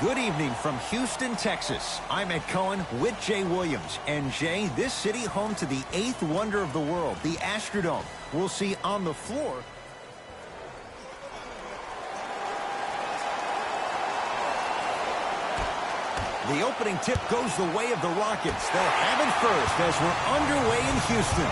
Good evening from Houston, Texas. I'm Ed Cohen with Jay Williams. And Jay, this city home to the eighth wonder of the world, the Astrodome. We'll see on the floor. The opening tip goes the way of the Rockets. They'll have it first as we're underway in Houston.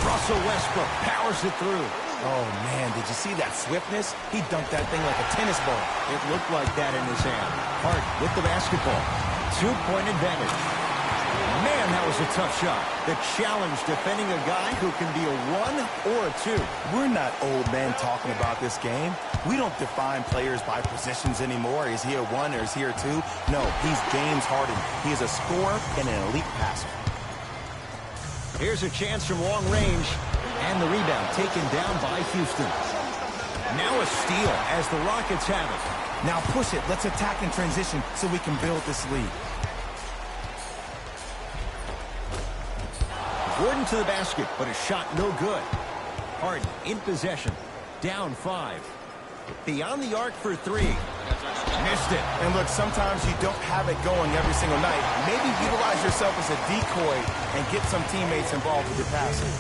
Russell Westbrook powers it through. Oh, man, did you see that swiftness? He dunked that thing like a tennis ball. It looked like that in his hand. Hart with the basketball. 2-point advantage. Man, that was a tough shot. The challenge defending a guy who can be a 1 or a 2. We're not old men talking about this game. We don't define players by positions anymore. Is he a 1 or is he a 2? No, he's James Harden. He is a scorer and an elite passer. Here's a chance from long range. And the rebound taken down by Houston. Now a steal as the Rockets have it. Now push it. Let's attack in transition so we can build this lead. Gordon to the basket, but a shot no good. Harden in possession. Down 5. Beyond the arc for 3. Missed it. And look, sometimes you don't have it going every single night. Maybe utilize yourself as a decoy and get some teammates involved with your passing.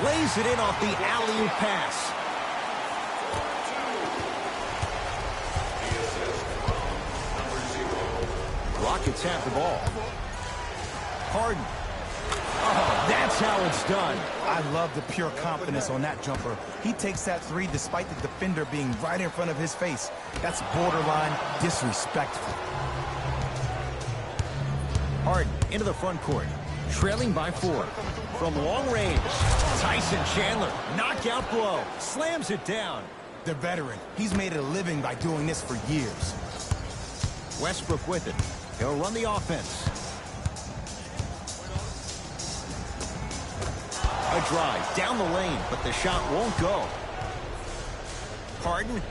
Lays it in off the alley-oop pass. Rockets have the ball. Harden. Oh, that's how it's done. I love the pure confidence on that jumper. He takes that 3 despite the defender being right in front of his face. That's borderline disrespectful. Harden into the front court. Trailing by 4. From long range, Tyson Chandler, knockout blow, slams it down. The veteran, he's made a living by doing this for years. Westbrook with it. He'll run the offense. A drive down the lane, but the shot won't go. Harden.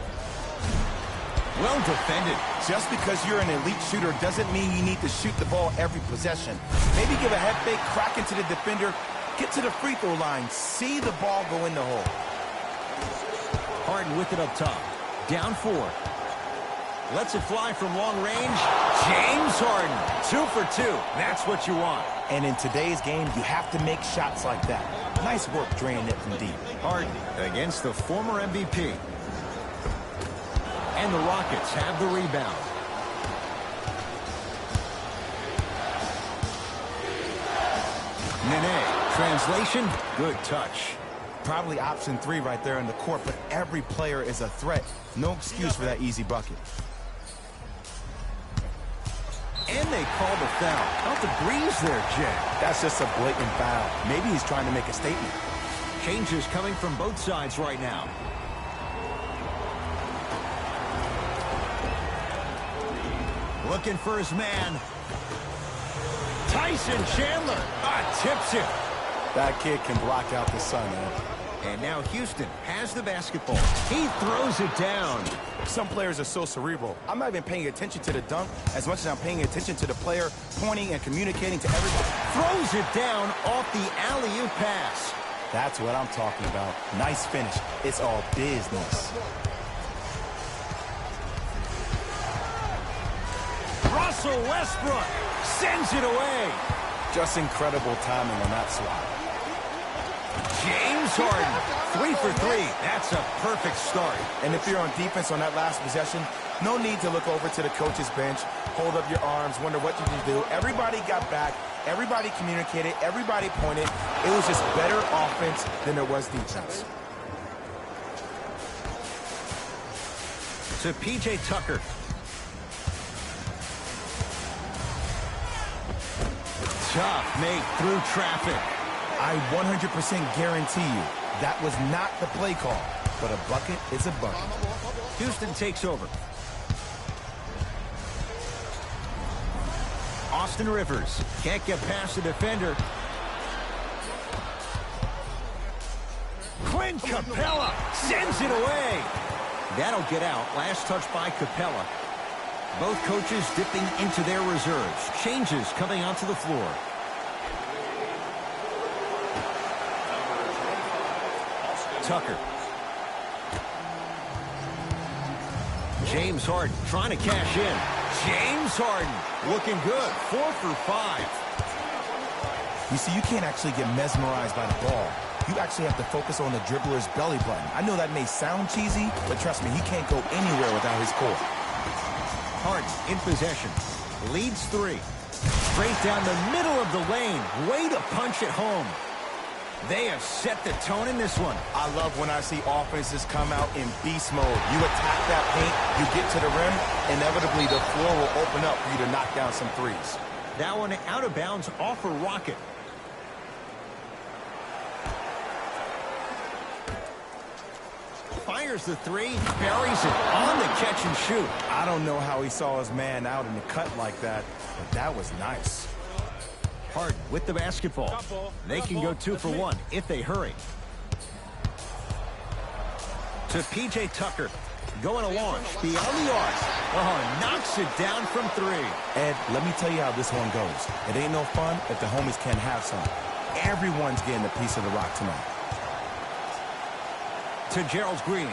Well defended. Just because you're an elite shooter doesn't mean you need to shoot the ball every possession. Maybe give a head fake, crack into the defender, get to the free throw line, see the ball go in the hole. Harden with it up top. Down 4. Lets it fly from long range. James Harden. 2 for 2. That's what you want. And in today's game, you have to make shots like that. Nice work draining it from deep. Harden against the former MVP. And the Rockets have the rebound. Nene, translation, good touch. Probably option 3 right there in the court, but every player is a threat. No excuse for that easy bucket. And they call the foul. Out the breeze there, Jay. That's just a blatant foul. Maybe he's trying to make a statement. Changes coming from both sides right now. Looking for his man. Tyson Chandler. Tips it. That kid can block out the sun, man. And now Houston has the basketball. He throws it down. Some players are so cerebral. I'm not even paying attention to the dunk as much as I'm paying attention to the player pointing and communicating to everybody. Throws it down off the alley-oop pass. That's what I'm talking about. Nice finish. It's all business. Russell Westbrook sends it away. Just incredible timing on that slide. James Harden, 3 for 3. That's a perfect start. And if you're on defense on that last possession, no need to look over to the coach's bench, hold up your arms, wonder what you can do. Everybody got back. Everybody communicated. Everybody pointed. It was just better offense than there was defense. To P.J. Tucker. Tough make through traffic. I 100% guarantee you that was not the play call, but a bucket is a bucket. Houston takes over. Austin Rivers can't get past the defender. Clint Capella sends it away. That'll get out. Last touch by Capella. Both coaches dipping into their reserves. Changes coming onto the floor. Tucker. James Harden trying to cash in. James Harden looking good. 4 for 5. You see, you can't actually get mesmerized by the ball. You actually have to focus on the dribbler's belly button. I know that may sound cheesy, but trust me, he can't go anywhere without his core. Harden in possession. Leads 3. Straight down the middle of the lane. Way to punch it home. They have set the tone in this one. I love when I see offenses come out in beast mode. You attack that paint, you get to the rim, inevitably the floor will open up for you to knock down some threes. That one out of bounds off a rocket. Fires the 3, buries it on the catch and shoot. I don't know how he saw his man out in the cut like that, but that was nice. Harden with the basketball. They can go 2 for 1 if they hurry. To P.J. Tucker. Going to launch beyond the arc. Oh, knocks it down from 3. Ed, let me tell you how this one goes. It ain't no fun if the homies can't have some. Everyone's getting a piece of the rock tonight. To Gerald Green.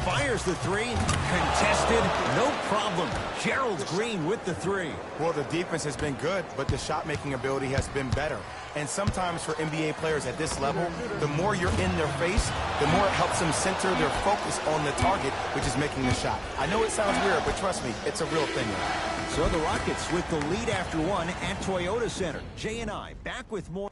Fires the 3. Contested. No problem. Gerald Green with the 3. Well, the defense has been good, but the shot-making ability has been better. And sometimes for NBA players at this level, the more you're in their face, the more it helps them center their focus on the target, which is making the shot. I know it sounds weird, but trust me, it's a real thing. So the Rockets with the lead after 1 at Toyota Center. Jay and I back with more.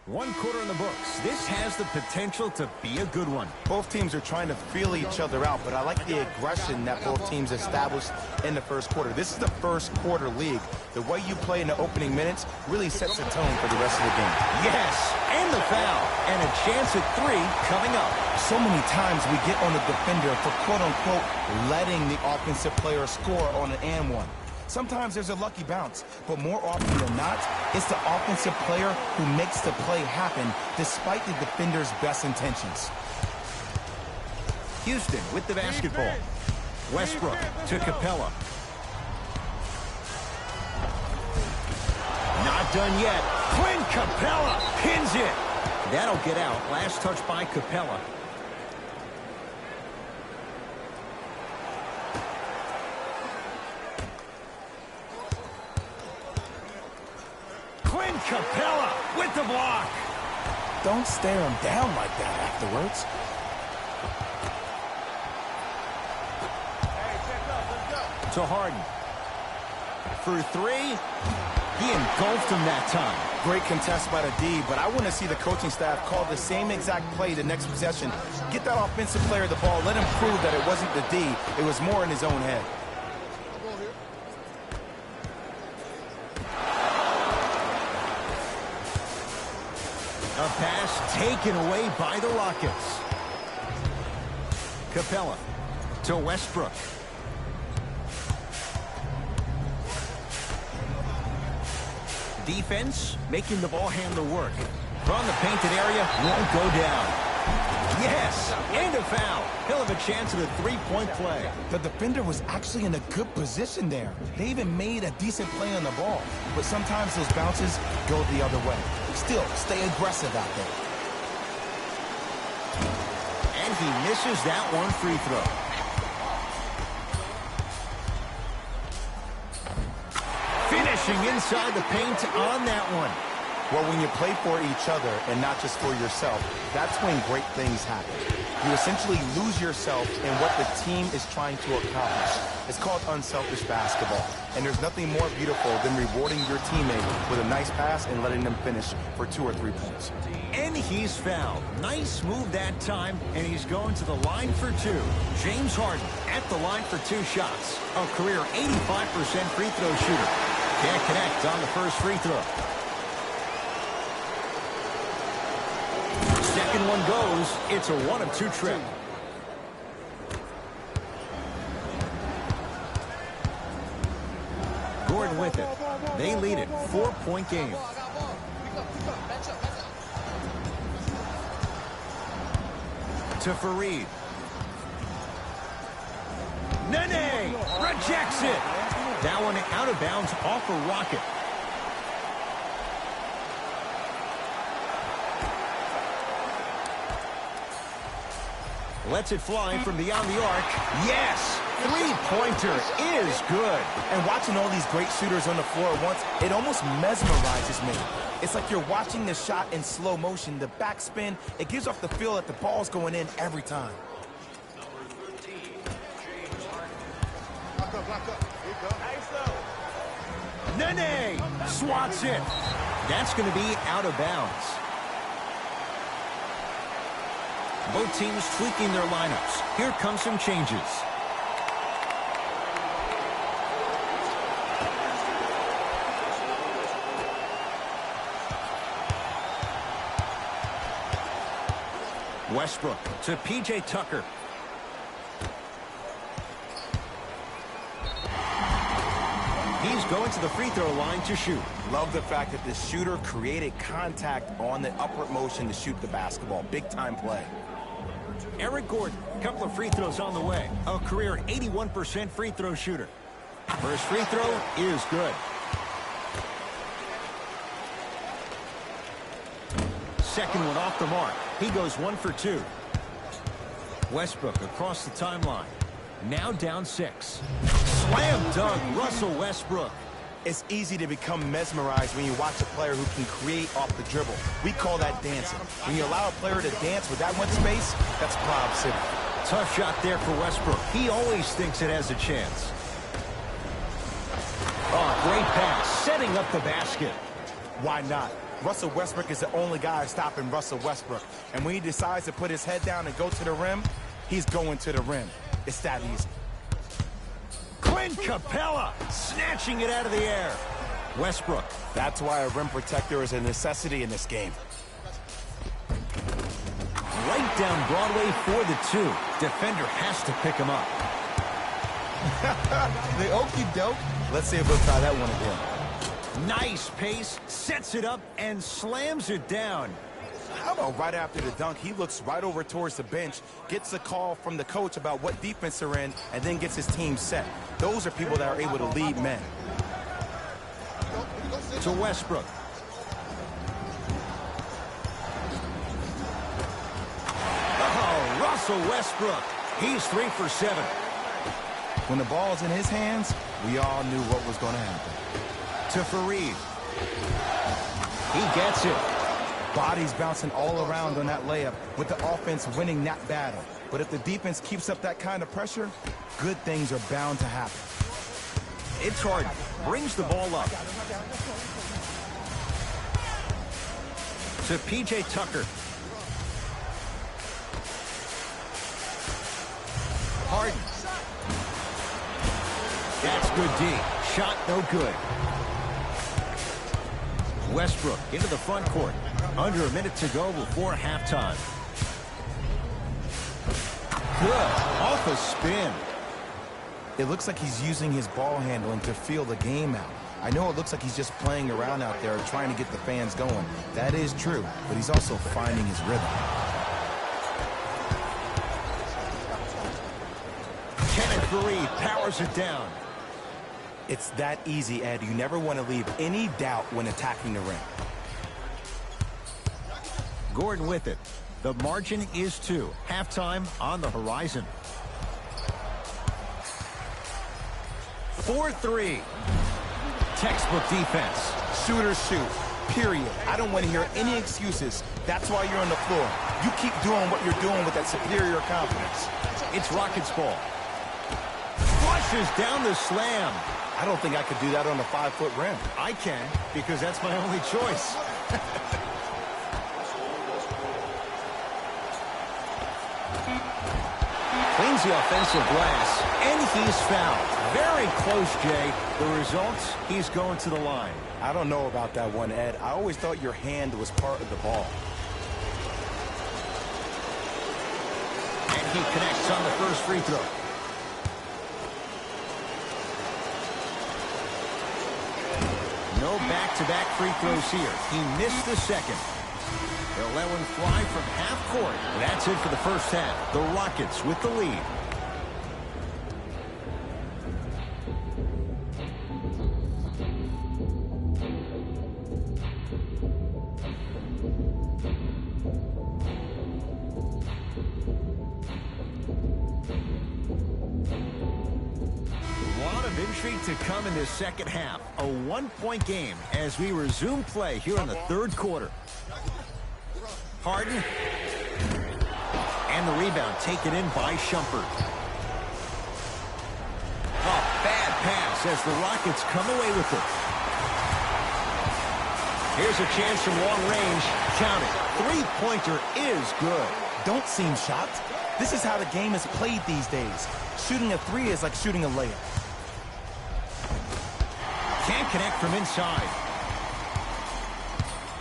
1 quarter in the books. This has the potential to be a good one. Both teams are trying to feel each other out, but I like the aggression that both teams established in the first quarter. This is the first quarter league. The way you play in the opening minutes really sets the tone for the rest of the game. Yes, and the foul. And a chance at 3 coming up. So many times we get on the defender for quote-unquote letting the offensive player score on an and one. Sometimes there's a lucky bounce, but more often than not, it's the offensive player who makes the play happen despite the defender's best intentions. Houston with the basketball. Westbrook to Capella. Not done yet. Clint Capella pins it. That'll get out. Last touch by Capella. Clint Capella with the block. Don't stare him down like that afterwards. To Harden. For 3. He engulfed him that time. Great contest by the D, but I want to see the coaching staff call the same exact play the next possession. Get that offensive player the ball. Let him prove that it wasn't the D. It was more in his own head. A pass taken away by the Rockets. Capella to Westbrook. Defense making the ball handler work. From the painted area, won't go down. Yes, and a foul. He'll have a chance at a three-point play. The defender was actually in a good position there. They even made a decent play on the ball. But sometimes those bounces go the other way. Still, stay aggressive out there. And he misses that one free throw. Finishing inside the paint on that one. Well, when you play for each other and not just for yourself, that's when great things happen. You essentially lose yourself in what the team is trying to accomplish. It's called unselfish basketball. And there's nothing more beautiful than rewarding your teammate with a nice pass and letting them finish for 2 or 3 points. And he's fouled. Nice move that time, and he's going to the line for 2. James Harden at the line for 2 shots. A career 85% free throw shooter. Can't connect on the first free throw. Second one goes. It's a 1 of 2 trip. Gordon with it. They lead it. 4-point game. To Fareed. Nene rejects it. That one out of bounds off a rocket. Lets it fly from beyond the arc. Yes! Three-pointer is good. And watching all these great shooters on the floor at once, it almost mesmerizes me. It's like you're watching the shot in slow motion. The backspin, it gives off the feel that the ball's going in every time. Nene swats it. That's going to be out of bounds. Both teams tweaking their lineups. Here come some changes. Westbrook to P.J. Tucker. He's going to the free throw line to shoot. Love the fact that the shooter created contact on the upward motion to shoot the basketball. Big time play. Eric Gordon, a couple of free throws on the way. A career 81% free throw shooter. First free throw is good. Second one off the mark. He goes 1 for 2. Westbrook across the timeline. Now down 6. Slam dunk, Russell Westbrook. It's easy to become mesmerized when you watch a player who can create off the dribble. We call that dancing. When you allow a player to dance with that much space, that's Prob City. Tough shot there for Westbrook. He always thinks it has a chance. Oh, great pass, setting up the basket. Why not? Russell Westbrook is the only guy stopping Russell Westbrook. And when he decides to put his head down and go to the rim, he's going to the rim. It's that easy. Clint Capella snatching it out of the air. Westbrook. That's why a rim protector is a necessity in this game. Right down Broadway for the 2. Defender has to pick him up. The okie doke. Let's see if we'll try that one again. Nice pace, sets it up, and slams it down. How about right after the dunk, he looks right over towards the bench, gets a call from the coach about what defense they're in, and then gets his team set. Those are people that are able to lead men. To Westbrook. Oh, Russell Westbrook. He's 3 for 7. When the ball's in his hands, we all knew what was going to happen. To Fareed. He gets it. Bodies bouncing all around on that layup with the offense winning that battle. But if the defense keeps up that kind of pressure, good things are bound to happen. It's Harden. Brings the ball up. To P.J. Tucker. Harden. That's good D. Shot no good. Westbrook into the front court. Under a minute to go before halftime. Good. Off a spin. It looks like he's using his ball handling to feel the game out. I know it looks like he's just playing around out there trying to get the fans going. That is true, but he's also finding his rhythm. Kenneth Fareed powers it down. It's that easy, Ed. You never want to leave any doubt when attacking the rim. Gordon with it. The margin is 2. Halftime on the horizon. 4-3. Textbook defense. Shooters shoot, period. I don't want to hear any excuses. That's why you're on the floor. You keep doing what you're doing with that superior confidence. It's Rockets ball. Flushes down the slam. I don't think I could do that on a 5-foot rim. I can, because that's my only choice. Cleans the offensive glass, and he's fouled. Very close, Jay. The results, he's going to the line. I don't know about that one, Ed. I always thought your hand was part of the ball. And he connects on the first free throw. No back-to-back free throws here. He missed the second. They'll let one fly from half court. That's it for the first half. The Rockets with the lead. entry to come in this second half. A one-point game as we resume play here in the third quarter. Harden. And the rebound taken in by Shumpert. A bad pass as the Rockets come away with it. Here's a chance from long range. Count it. Three-pointer is good. Don't seem shocked. This is how the game is played these days. Shooting a three is like shooting a layup. Can't connect from inside.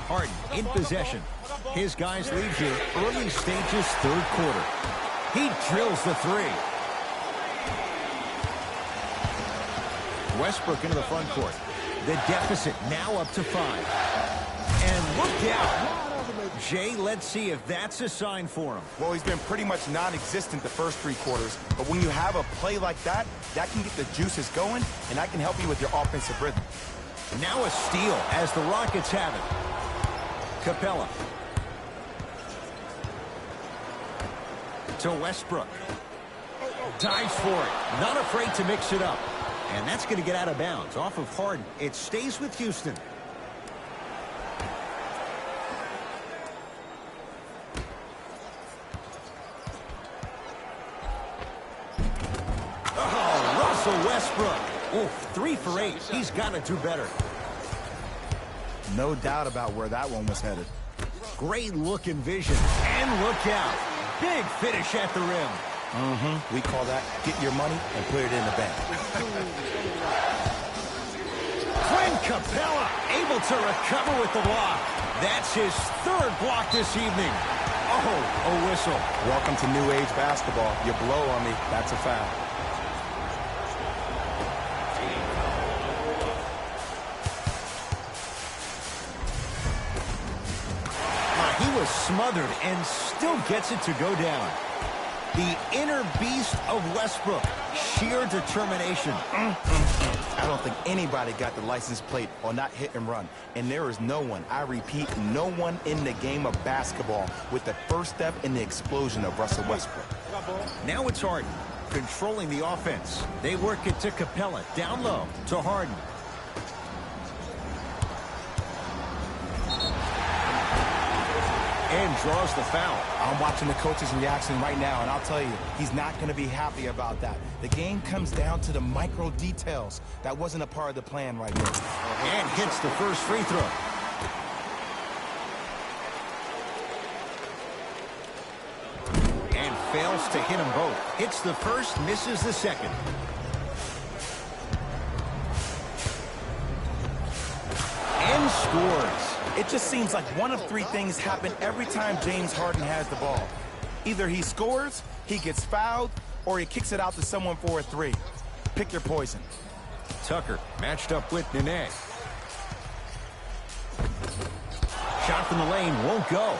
Harden in possession. His guys lead here early stages third quarter. He drills the three. Westbrook into the front court. The deficit now up to 5. And look out. Jay, let's see if that's a sign for him. Well, he's been pretty much non-existent the first 3 quarters, but when you have a play like that, that can get the juices going, and that can help you with your offensive rhythm. Now a steal as the Rockets have it. Capella. To Westbrook. Dives for it. Not afraid to mix it up. And that's going to get out of bounds. Off of Harden. It stays with Houston. Oh, Russell Westbrook. Oof, 3 for 8. He's got to do better. No doubt about where that one was headed. Great look and vision. And look out. Big finish at the rim. We call that get your money and put it in the bank. Clint Capella able to recover with the block. That's his 3rd block this evening. Oh, a whistle. Welcome to new age basketball. You blow on me, that's a foul. He was smothered and still gets it to go down. The inner beast of Westbrook. Sheer determination. I don't think anybody got the license plate on that hit and run. And there is no one, I repeat, no one in the game of basketball with the first step in the explosion of Russell Westbrook. Now it's Harden controlling the offense. They work it to Capella. Down low to Harden. And draws the foul. I'm watching the coach's reaction right now, and I'll tell you, he's not going to be happy about that. The game comes down to the micro details. That wasn't a part of the plan right there. And hits the first free throw. And fails to hit them both. Hits the first, misses the second. And scores. It just seems like one of 3 things happen every time James Harden has the ball. Either he scores, he gets fouled, or he kicks it out to someone for a 3. Pick your poison. Tucker matched up with Nene. Shot from the lane won't go.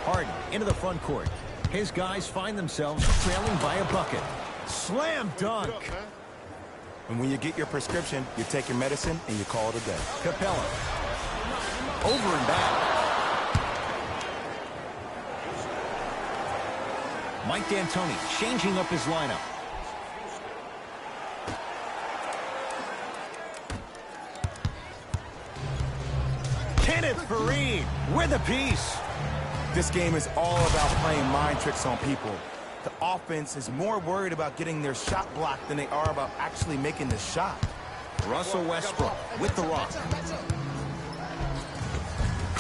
Harden into the front court. His guys find themselves trailing by a bucket. Slam dunk. And when you get your prescription, you take your medicine and you call it a day. Capella. Over and back. Mike D'Antoni changing up his lineup. Kenneth Faried with a piece. This game is all about playing mind tricks on people. The offense is more worried about getting their shot blocked than they are about actually making the shot. Russell Westbrook with the rock.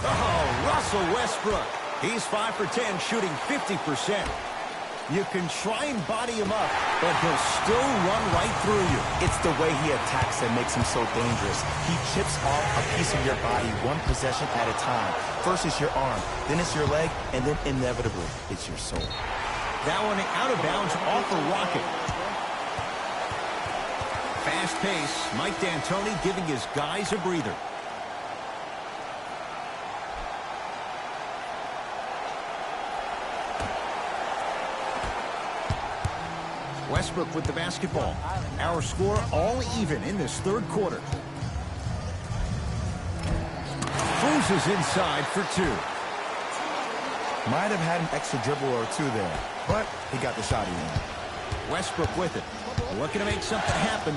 Oh, Russell Westbrook. He's 5 for 10, shooting 50%. You can try and body him up, but he'll still run right through you. It's the way he attacks that makes him so dangerous. He chips off a piece of your body one possession at a time. First it's your arm, then it's your leg, and then inevitably it's your soul. That one out of bounds off a rocket. Fast pace. Mike D'Antoni giving his guys a breather. Westbrook with the basketball. Our score all even in this third quarter. Cruises inside for 2. Might have had an extra dribble or 2 there, but he got the shot in. Westbrook with it. Looking to make something happen.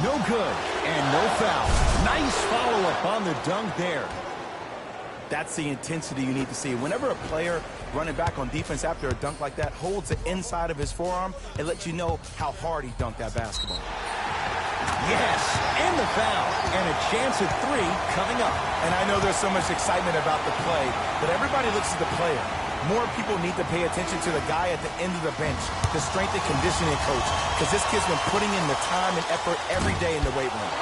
No good, and no foul. Nice follow-up on the dunk there. That's the intensity you need to see. Whenever a player running back on defense after a dunk like that holds the inside of his forearm, it lets you know how hard he dunked that basketball. Yes, and the foul, and a chance at 3 coming up. And I know there's so much excitement about the play, but everybody looks at the player. More people need to pay attention to the guy at the end of the bench, the strength and conditioning coach, because this kid's been putting in the time and effort every day in the weight room.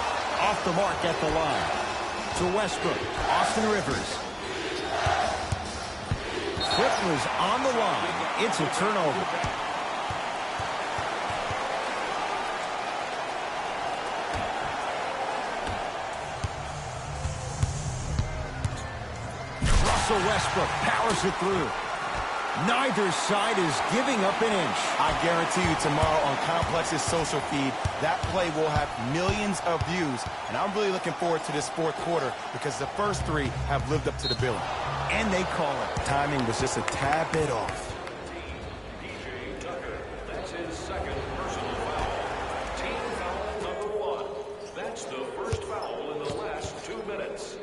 Off the mark at the line. To Westbrook, Austin Rivers. Foot was on the line. It's a turnover. Russell Westbrook powers it through. Neither side is giving up an inch. I guarantee you tomorrow on Complex's social feed, that play will have millions of views. And I'm really looking forward to this fourth quarter because the first 3 have lived up to the billing. And they call it. Timing was just a tad bit off. P.J. Tucker, that's his second personal foul. Team foul number 1. That's the first foul in the last 2 minutes.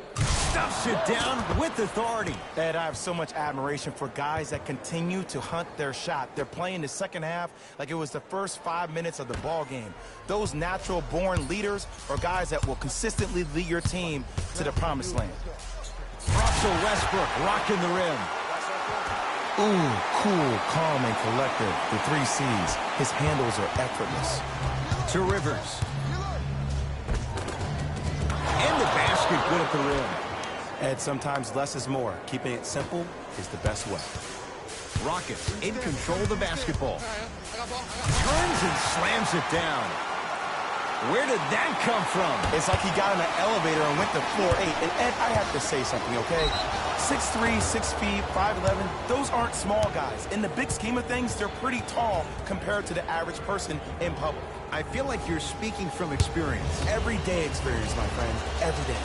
Stuffs it down with authority. Ed, I have so much admiration for guys that continue to hunt their shot. They're playing the second half like it was the first 5 minutes of the ball game. Those natural-born leaders are guys that will consistently lead your team to the promised land. Russell Westbrook rocking the rim. Ooh, cool, calm, and collected. The 3 C's. His handles are effortless. To Rivers. And the basket good at the rim. Ed, sometimes less is more. Keeping it simple is the best way. Rockets in control of the basketball. Turns and slams it down. Where did that come from? It's like he got in an elevator and went to floor 8. And Ed, I have to say something, okay? 6'3", 6 feet, 5'11", those aren't small guys. In the big scheme of things, they're pretty tall compared to the average person in public. I feel like you're speaking from experience. Everyday experience, my friend. Every day.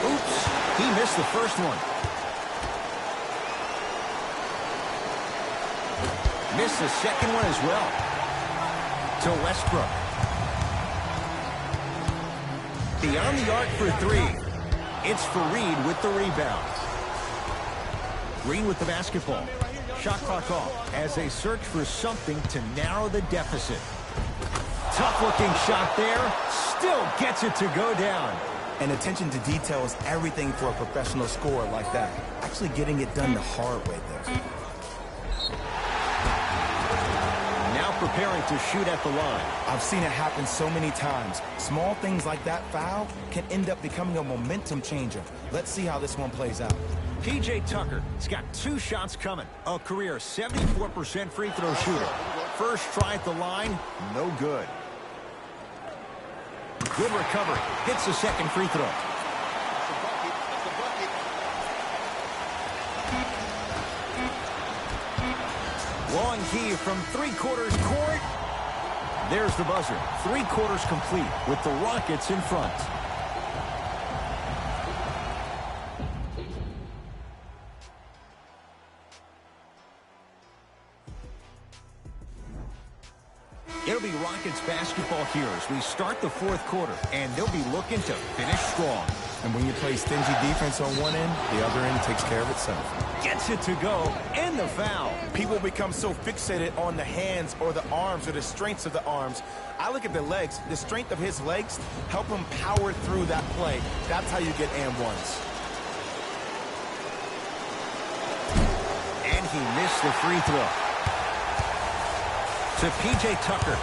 Oops, he missed the first one. Missed the second one as well. To Westbrook. Beyond the arc for 3. It's Fareed with the rebound. Green with the basketball. Shot clock off as they search for something to narrow the deficit. Tough-looking shot there. Still gets it to go down. And attention to detail is everything for a professional scorer like that. Actually getting it done the hard way there. Now preparing to shoot at the line. I've seen it happen so many times. Small things like that foul can end up becoming a momentum changer. Let's see how this one plays out. P.J. Tucker has got 2 shots coming. A career 74% free throw shooter. First try at the line, no good. Good recovery. Hits the second free throw. Long key from 3/4 court. There's the buzzer. 3/4 complete with the Rockets in front. It'll be Rockets basketball here as we start the fourth quarter, and they'll be looking to finish strong. And when you play stingy defense on one end, the other end takes care of itself. Gets it to go, and the foul. People become so fixated on the hands or the arms or the strengths of the arms. I look at the legs. The strength of his legs help him power through that play. That's how you get and ones. And he missed the free throw. To P.J. Tucker.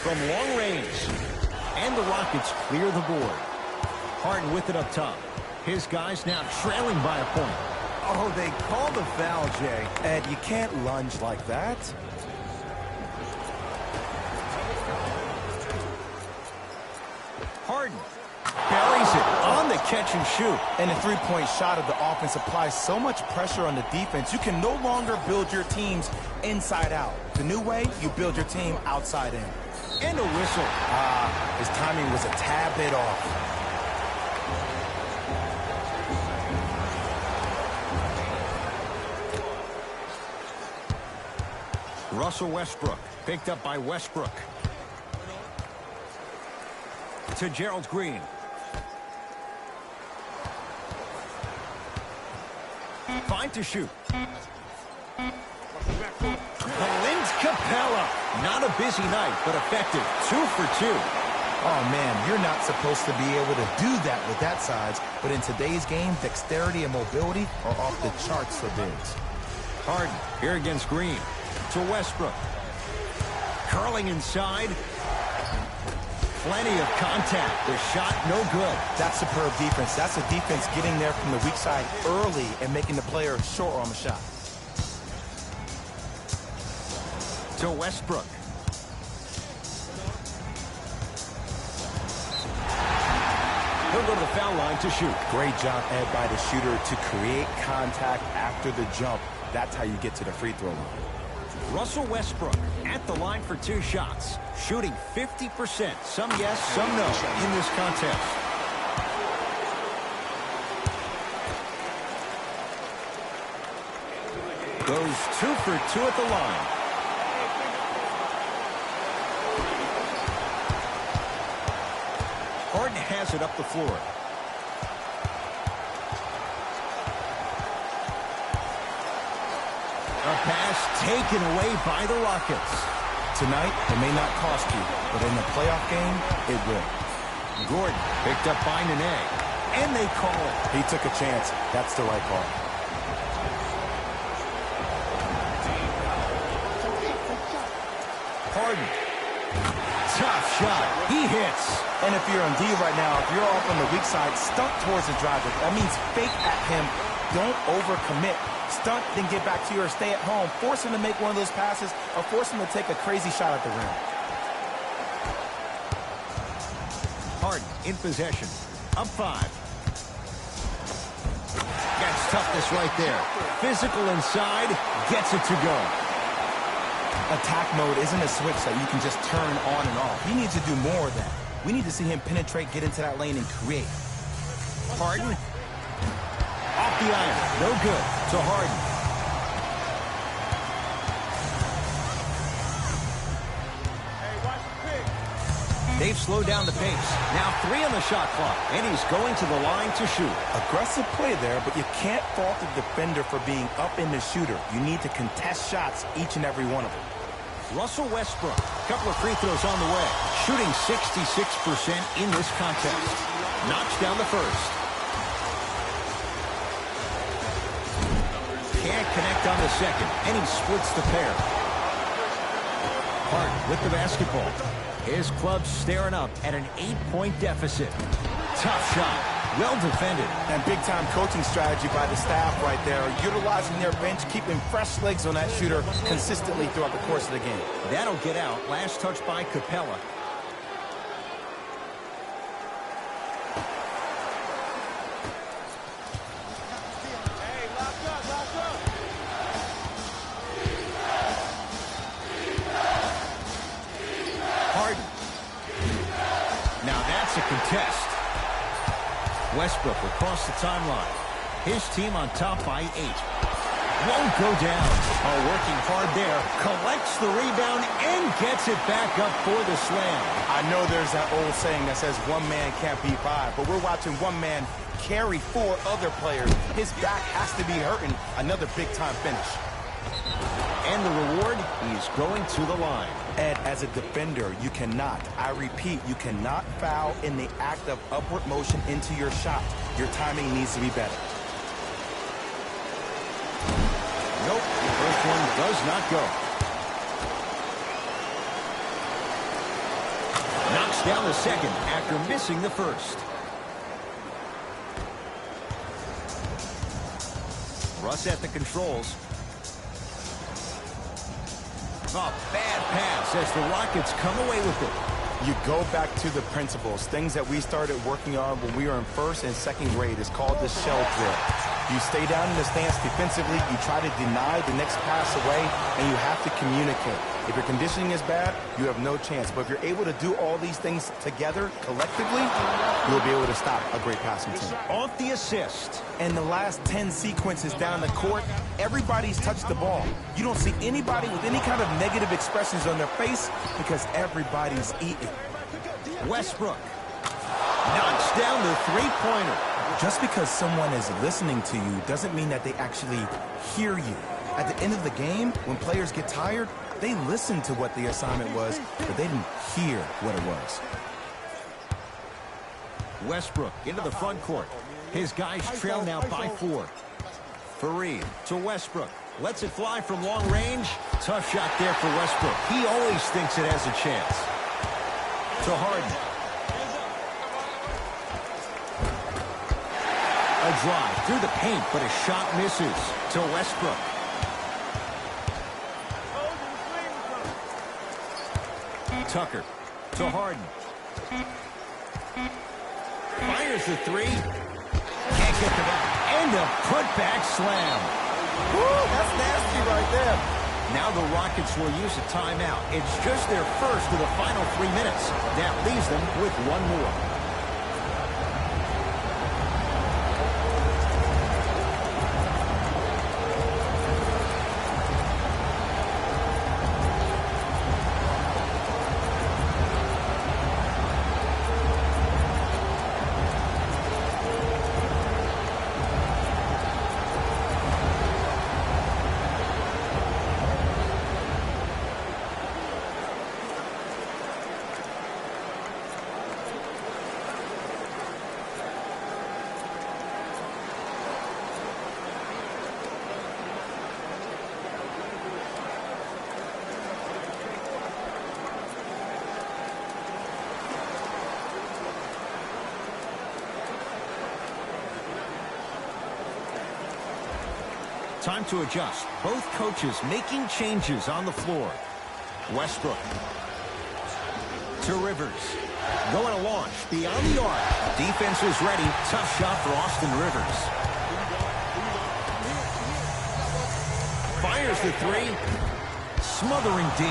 From long range. And the Rockets clear the board. Harden with it up top. His guys now trailing by a point. Oh, they call the foul, Jay. Ed, you can't lunge like that. Harden buries it on the catch and shoot. And the three-point shot of the offense applies so much pressure on the defense, you can no longer build your teams inside out. The new way, you build your team outside in. And a whistle. His timing was a tad bit off. Russell Westbrook, picked up by Westbrook. To Gerald Green. Fine to shoot. Clint Capella. Not a busy night, but effective. 2 for 2. Oh, man, you're not supposed to be able to do that with that size, but in today's game, dexterity and mobility are off the charts for bigs. Harden here against Green. To Westbrook. Curling inside. Plenty of contact. The shot no good. That's superb defense. That's a defense getting there from the weak side early and making the player short on the shot. To Westbrook. He'll go to the foul line to shoot. Great job, Ed, by the shooter to create contact after the jump. That's how you get to the free throw line. Russell Westbrook at the line for 2 shots. Shooting 50%. Some yes, some no in this contest. Goes 2 for 2 at the line. Harden has it up the floor. A pass taken away by the Rockets. Tonight, it may not cost you, but in the playoff game, it will. Gordon picked up by Nene, and they call it. He took a chance. That's the right call. Harden. Tough shot. He hits. And if you're on D right now, if you're off on the weak side, stunt towards the driver. That means fake at him. Don't overcommit. Stunt, then get back to you or stay at home. Force him to make one of those passes or force him to take a crazy shot at the rim. Harden in possession. Up 5. Gets toughness right there. Physical inside. Gets it to go. Attack mode isn't a switch that you can just turn on and off. He needs to do more of that. We need to see him penetrate, get into that lane, and create. Harden. Off the iron. No good. To Harden. They've slowed down the pace. Now 3 on the shot clock, and he's going to the line to shoot. Aggressive play there, but you can't fault the defender for being up in the shooter. You need to contest shots, each and every one of them. Russell Westbrook, couple of free throws on the way. Shooting 66% in this contest. Knocks down the first. Can't connect on the second, and he splits the pair. Harden with the basketball. His club's staring up at an 8-point deficit. Tough shot. Well defended. And big-time coaching strategy by the staff right there, utilizing their bench, keeping fresh legs on that shooter consistently throughout the course of the game. That'll get out. Last touch by Capella. Harden. Now that's a contest. Westbrook across the timeline. His team on top by 8. Won't go down. Oh, working hard there. Collects the rebound and gets it back up for the slam. I know there's that old saying that says one man can't beat 5, but we're watching one man carry 4 other players. His back has to be hurting. Another big-time finish. And the reward, he's going to the line. Ed, as a defender, you cannot, I repeat, you cannot foul in the act of upward motion into your shot. Your timing needs to be better. Nope, the first one does not go. Knocks down the second after missing the first. Russ at the controls. Oh, bad pass as the Rockets come away with it. You go back to the principles, things that we started working on when we were in first and second grade. It's called the shell drill. You stay down in the stance defensively, you try to deny the next pass away, and you have to communicate. If your conditioning is bad, you have no chance. But if you're able to do all these things together, collectively, you'll be able to stop a great passing team. Off the assist. And the last 10 sequences down the court, everybody's touched the ball. You don't see anybody with any kind of negative expressions on their face because everybody's eating. Westbrook knocks down the three-pointer. Just because someone is listening to you doesn't mean that they actually hear you. At the end of the game, when players get tired, they listen to what the assignment was, but they didn't hear what it was. Westbrook into the front court. His guys trail now by 4. Fareed to Westbrook. Lets it fly from long range. Tough shot there for Westbrook. He always thinks it has a chance. To Harden. A drive through the paint, but a shot misses. To Westbrook. Tucker to Harden. Fires the three. Can't get the back. And a putback slam. Woo, that's nasty right there. Now the Rockets will use a timeout. It's just their first of the final 3 minutes. That leaves them with one more. Time to adjust. Both coaches making changes on the floor. Westbrook to Rivers. Going to launch beyond the arc. Defense is ready. Tough shot for Austin Rivers. Fires the three. Smothering D.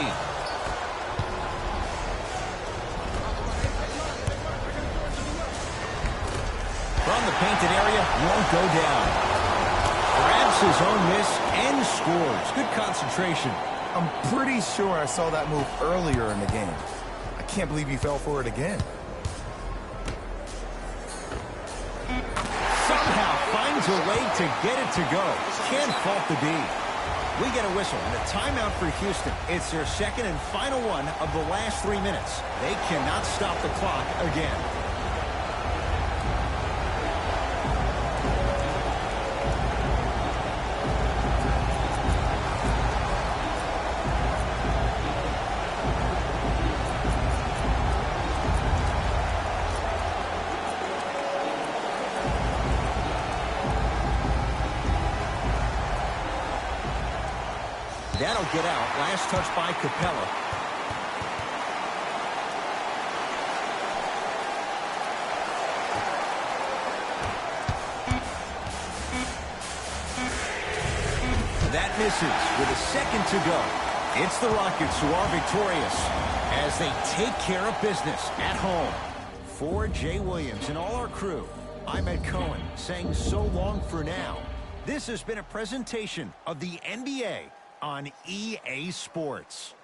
From the painted area, won't go down. Grabs his own miss and scores. Good concentration. I'm pretty sure I saw that move earlier in the game. I can't believe he fell for it again. Somehow finds a way to get it to go. Can't fault the D. We get a whistle and a timeout for Houston. It's their second and final one of the last 3 minutes. They cannot stop the clock again. That'll get out. Last touch by Capella. That misses with a second to go. It's the Rockets who are victorious as they take care of business at home. For Jay Williams and all our crew, I'm Ed Cohen saying so long for now. This has been a presentation of the NBA on EA Sports.